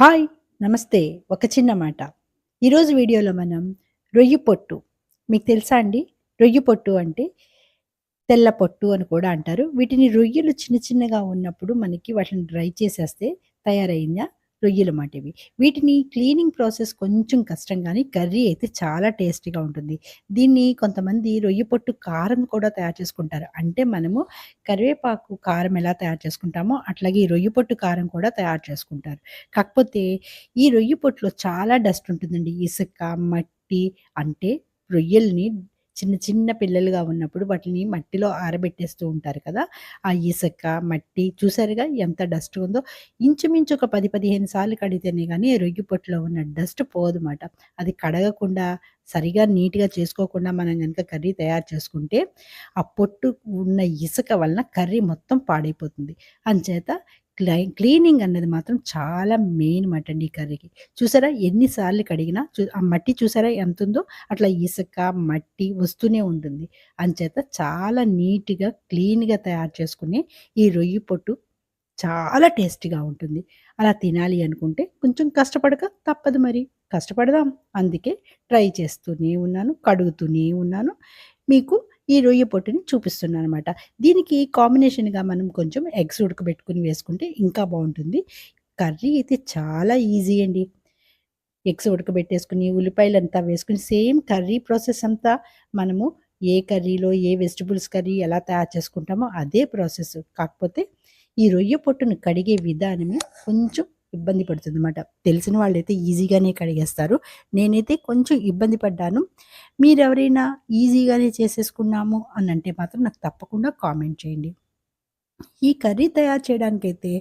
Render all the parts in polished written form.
Hi! నమస్తే. ఒక చిన్న మాట. ఈరోజు వీడియోలో మనం రొయ్యి పొట్టు మీకు తెలుసా అండి? రొయ్యి పొట్టు అంటే తెల్ల పొట్టు అని కూడా అంటారు. వీటిని రొయ్యలు చిన్న చిన్నగా ఉన్నప్పుడు మనకి వాటిని డ్రై చేసేస్తే తయారైన రొయ్యలమాట ఇవి. వీటిని క్లీనింగ్ ప్రాసెస్ కొంచెం కష్టం గానీ కర్రీ అయితే చాలా టేస్టీగా ఉంటుంది. దీన్ని కొంతమంది రొయ్య పొట్టు కారం కూడా తయారు చేసుకుంటారు. అంటే మనము కరివేపాకు కారం ఎలా తయారు చేసుకుంటామో అట్లాగే ఈ రొయ్య పొట్టు కారం కూడా తయారు చేసుకుంటారు. కాకపోతే ఈ రొయ్య పొట్టులో చాలా డస్ట్ ఉంటుందండి. ఇసుక, మట్టి అంటే రొయ్యల్ని చిన్న చిన్న పిల్లలుగా ఉన్నప్పుడు వాటిని మట్టిలో ఆరబెట్టేస్తూ ఉంటారు కదా! ఆ ఇసక, మట్టి చూసారుగా ఎంత డస్ట్ ఉందో. ఇంచుమించు ఒక 10, 15 సార్లు కడిగితేనే గానీ రొయ్య పొట్టులో ఉన్న డస్ట్ పోదుమాట. అది కడగకుండా, సరిగా నీట్‌గా చేసుకోకుండా మనం గనక కర్రీ తయారు చేసుకుంటే, ఆ పొట్టు ఉన్న ఇసక వలన కర్రీ మొత్తం పాడైపోతుంది. అంచేత క్లీనింగ్ అన్నది మాత్రం చాలా మెయిన్ మాటండి ఈ కర్రీకి. చూసారా ఎన్ని సార్లు కడిగినా ఆ మట్టి చూసారా ఎంతుందో? అట్లా ఇసక, మట్టి వస్తూనే ఉంటుంది. అంచేత చాలా నీట్‌గా, క్లీన్‌గా తయారు చేసుకునే ఈ రొయ్య పొట్టు చాలా టేస్టీగా ఉంటుంది. అలా తినాలి అనుకుంటే కొంచెం కష్టపడక తప్పదు మరి. కష్టపడదాం. అందుకే ట్రై చేస్తూనే ఉన్నాను. కడుగుతూనే ఉన్నాను. మీకు ఈ రొయ్య పొట్టుని చూపిస్తున్నాననమాట. దీనికి కాంబినేషన్‌గా మనం కొంచెం ఎగ్స్ ఉడకబెట్టుకొని వేసుకుంటే ఇంకా బావుంటుంది. కర్రీ అయితే చాలా ఈజీ అండి. ఎగ్స్ ఉడకబెట్టేసుకొని, ఉల్లిపాయలంతా వేసుకొని సేమ్ కర్రీ ప్రాసెస్ అంతా మనము ఏ కర్రీలో, ఏ వెజిటబుల్స్ కర్రీ ఎలా తయారు చేసుకుంటామో అదే ప్రాసెస్. కాకపోతే ఈ రొయ్య పొట్టును కడిగే విధానమే కొంచెం ఇబ్బంది పడుతుందన్నమాట. తెలిసిన వాళ్ళైతే ఈజీగానే కడిగేస్తారు. నేనైతే కొంచెం ఇబ్బంది పడ్డాను. మీరెవరైనా ఈజీగానే చేసేసుకున్నాము అనంటే మాత్రం నాకు తప్పకుండా కామెంట్ చేయండి. ఈ కర్రీ తయారు చేయడానికైతే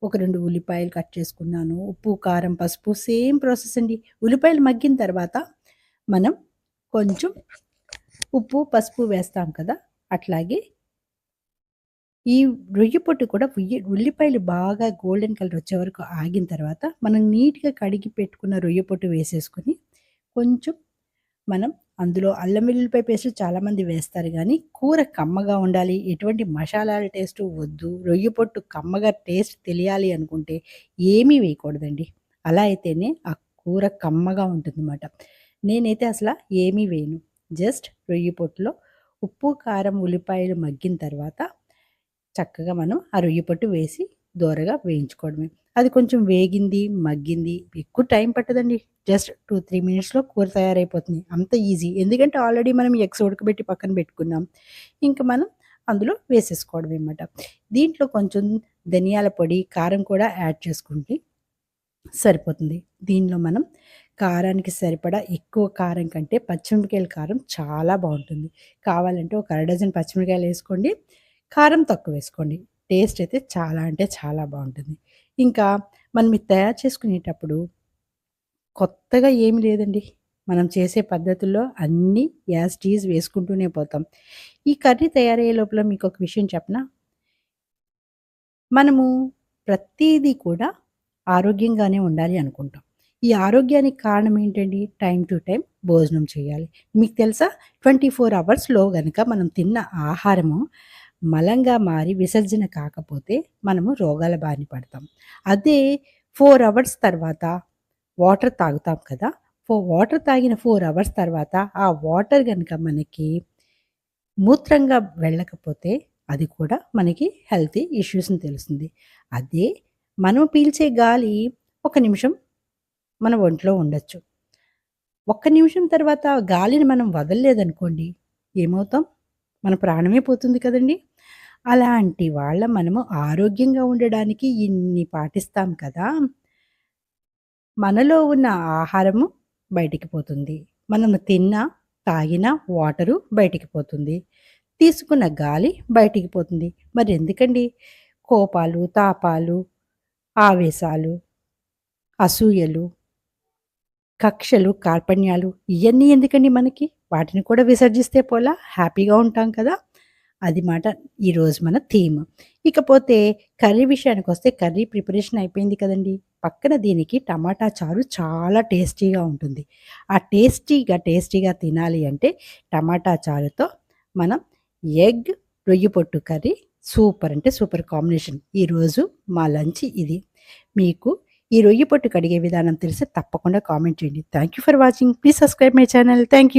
ఒక 2 ఉల్లిపాయలు కట్ చేసుకున్నాను. ఉప్పు, కారం, పసుపు సేమ్ ప్రాసెస్ అండి. ఉల్లిపాయలు మగ్గిన తర్వాత మనం కొంచెం ఉప్పు, పసుపు వేస్తాం కదా! అట్లాగే ఈ రొయ్య పొట్టు కూడా ఉల్లిపాయలు బాగా గోల్డెన్ కలర్ వచ్చే వరకు ఆగిన తర్వాత మనం నీట్‌గా కడిగి పెట్టుకున్న రొయ్య పొట్టు వేసేసుకొని కొంచెం మనం అందులో అల్లం వెల్లుల్లిపాయ పేస్ట్ చాలామంది వేస్తారు గానీ, కూర కమ్మగా ఉండాలి. ఎటువంటి మషాలాల టేస్టు వద్దు. రొయ్య పొట్టు కమ్మగా టేస్ట్ తెలియాలి అనుకుంటే ఏమీ వేయకూడదండి. అలా అయితేనే ఆ కూర కమ్మగా ఉంటుందన్నమాట. నేనైతే అసల ఏమీ వేయను. జస్ట్ రొయ్య పొట్టులో ఉప్పు, కారం, ఉల్లిపాయలు మగ్గిన తర్వాత చక్కగా మనం ఆ రొయ్య పొట్టు వేసి దోరగా వేయించుకోవడమే. అది కొంచెం వేగింది, మగ్గింది ఎక్కువ టైం పట్టదండి. జస్ట్ 2, 3 మినిట్స్‌లో కూర తయారైపోతుంది. అంత ఈజీ. ఎందుకంటే ఆల్రెడీ మనం ఎగ్స్ ఉడకబెట్టి పక్కన పెట్టుకున్నాం. ఇంక మనం అందులో వేసేసుకోవడమే మాట. దీంట్లో కొంచెం ధనియాల పొడి, కారం కూడా యాడ్ చేసుకుంటే సరిపోతుంది. దీనిలో మనం కారానికి సరిపడా ఎక్కువ కారం కంటే పచ్చిమిరపకాయల కారం చాలా బావుంటుంది. కావాలంటే ఒక అర డజన్ పచ్చిమిరపకాయలేసుకోండి. కారం తక్కువేసుకోండి. టేస్ట్ అయితే చాలా అంటే చాలా బావుంటుంది. ఇంకా మనం ఇది తయారు చేసుకునేటప్పుడు కొత్తగా ఏమి లేదండి. మనం చేసే పద్ధతుల్లో అన్నీ యాజ్ ఇట్ ఈజ్ వేసుకుంటూనే పోతాం. ఈ కర్రీ తయారయ్యే లోపల మీకొక విషయం చెప్పనా? మనము ప్రతీదీ కూడా ఆరోగ్యంగానే ఉండాలి అనుకుంటాం. ఈ ఆరోగ్యానికి కారణం ఏంటండి? టైమ్ టు టైమ్ భోజనం చేయాలి. మీకు తెలుసా? 24 అవర్స్‌లో గనక మనం తిన్న ఆహారము మలంగా మారి విసర్జన కాకపోతే మనము రోగాల బారిన పడతాం. అదే 4 అవర్స్ తర్వాత వాటర్ తాగుతాం కదా! వాటర్ తాగిన 4 అవర్స్ తర్వాత ఆ వాటర్ గనక మనకి మూత్రంగా వెళ్ళకపోతే అది కూడా మనకి హెల్తీ ఇష్యూస్‌ని తెలుస్తుంది. అదే మనం పీల్చే గాలి ఒక నిమిషం మన ఒంట్లో ఉండొచ్చు. ఒక్క నిమిషం తర్వాత గాలిని మనం వదలలేదనుకోండి ఏమవుతాం? మన ప్రాణమే పోతుంది కదండీ! అలాంటి వాళ్ళం మనము ఆరోగ్యంగా ఉండడానికి ఇన్ని పాటిస్తాం కదా! మనలో ఉన్న ఆహారము బయటికి పోతుంది. మనము తిన్న, తాగిన వాటరు బయటికి పోతుంది. తీసుకున్న గాలి బయటికి పోతుంది. మరెందుకండి కోపాలు, తాపాలు, ఆవేశాలు, అసూయలు, కక్షలు, కార్పణ్యాలు ఇయన్నీ ఎందుకండి మనకి? వాటిని కూడా విసర్జిస్తే పోలా హ్యాపీగా ఉంటాం కదా! అది మాట ఈరోజు మన థీమ్. ఇకపోతే కర్రీ విషయానికొస్తే కర్రీ ప్రిపరేషన్ అయిపోయింది కదండీ! పక్కన దీనికి టమాటా చారు చాలా టేస్టీగా ఉంటుంది. ఆ టేస్టీగా తినాలి అంటే టమాటా చారుతో మనం ఎగ్, రొయ్య పొట్టు కర్రీ సూపర్ అంటే సూపర్ కాంబినేషన్. ఈరోజు మా లంచ్ ఇది. మీకు ఈ రొయ్య పొట్టు కడిగే విధానం తెలిస్తే తప్పకుండా కామెంట్ చేయండి. Thank you for watching. Please subscribe my channel. Thank you.